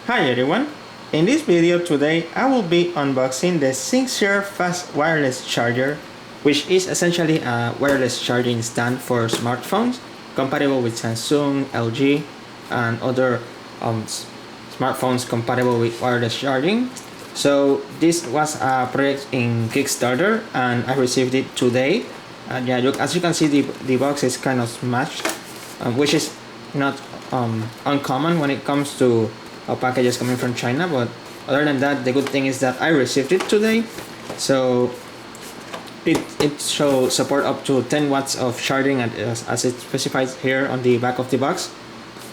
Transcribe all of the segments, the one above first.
Hi everyone! In this video today I will be unboxing the XINGZIER Fast Wireless Charger, which is essentially a wireless charging stand for smartphones compatible with Samsung, LG and other smartphones compatible with wireless charging. So this was a project in Kickstarter and I received it today. Yeah, look, as you can see the box is kind of smashed, which is not uncommon when it comes to packages coming from China, but other than that, the good thing is that I received it today. So it shows support up to 10 watts of charging as it specifies here on the back of the box,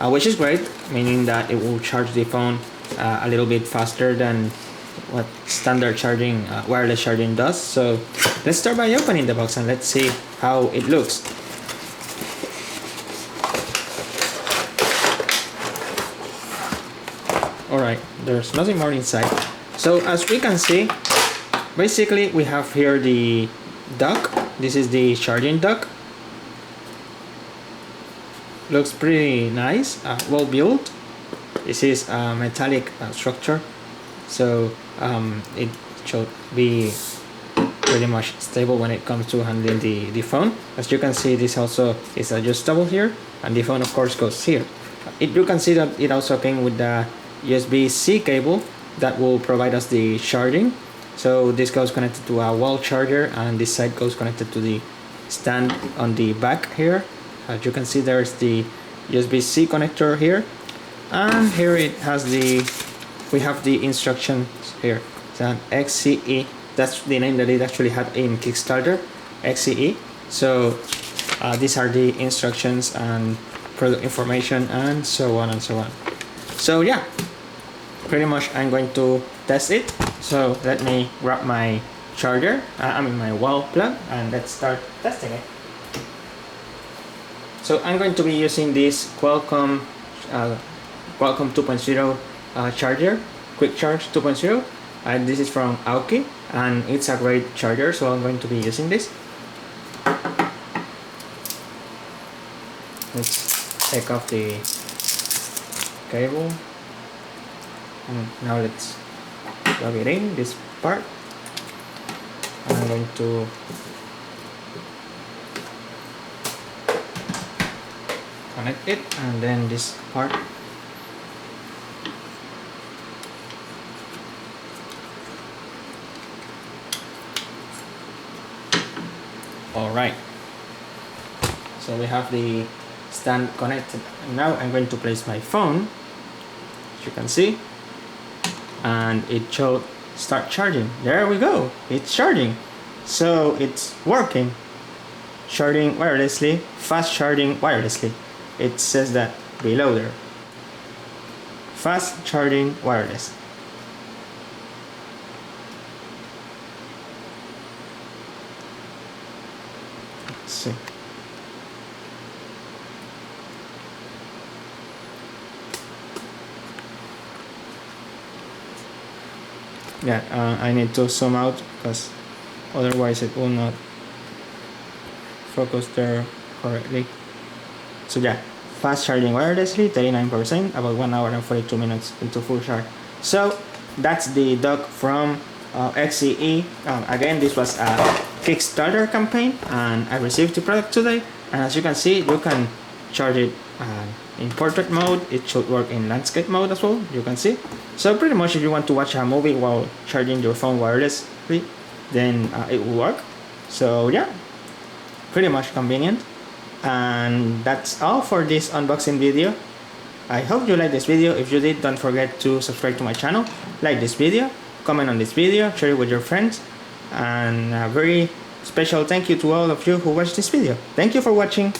which is great, meaning that it will charge the phone a little bit faster than what standard charging wireless charging does. So let's start by opening the box and let's see how it looks. Alright, there's nothing more inside. So as we can see, basically we have here the dock. This is the charging dock. Looks pretty nice, well built. This is a metallic structure, so it should be pretty much stable when it comes to handling the phone. As you can see, this also is adjustable here, and the phone of course goes here. You can see that it also came with the USB-C cable that will provide us the charging. So this goes connected to a wall charger, and this side goes connected to the stand on the back here. As you can see, there's the USB-C connector here, and here it has we have the instructions here. It's an XZE, that's the name that it actually had in Kickstarter, XZE. So these are the instructions and product information and so on and so on. So yeah, pretty much I'm going to test it. So let me grab my charger, my wall plug, and let's start testing it. So I'm going to be using this Qualcomm 2.0 charger, Quick Charge 2.0, and this is from Aoki, and it's a great charger, so I'm going to be using this. Let's take off the cable, and now let's plug it in, this part. I'm going to connect it, and then this part. Alright, so we have the stand connected. Now I'm going to place my phone, as you can see, and it should start charging. There we go, it's charging. So it's working, charging wirelessly, fast charging wirelessly. It says that below there, fast charging wireless. Let's see. Yeah, I need to zoom out because otherwise it will not focus there correctly. So yeah, fast charging wirelessly, 39%, about 1 hour and 42 minutes into full charge. So that's the dock from XZE. Again, this was a Kickstarter campaign and I received the product today, and as you can see, you can charge it in portrait mode. It should work in landscape mode as well, you can see. So pretty much if you want to watch a movie while charging your phone wirelessly, then it will work. So yeah, pretty much convenient. And that's all for this unboxing video. I hope you liked this video. If you did, don't forget to subscribe to my channel, like this video, comment on this video, share it with your friends, and a very special thank you to all of you who watched this video. Thank you for watching.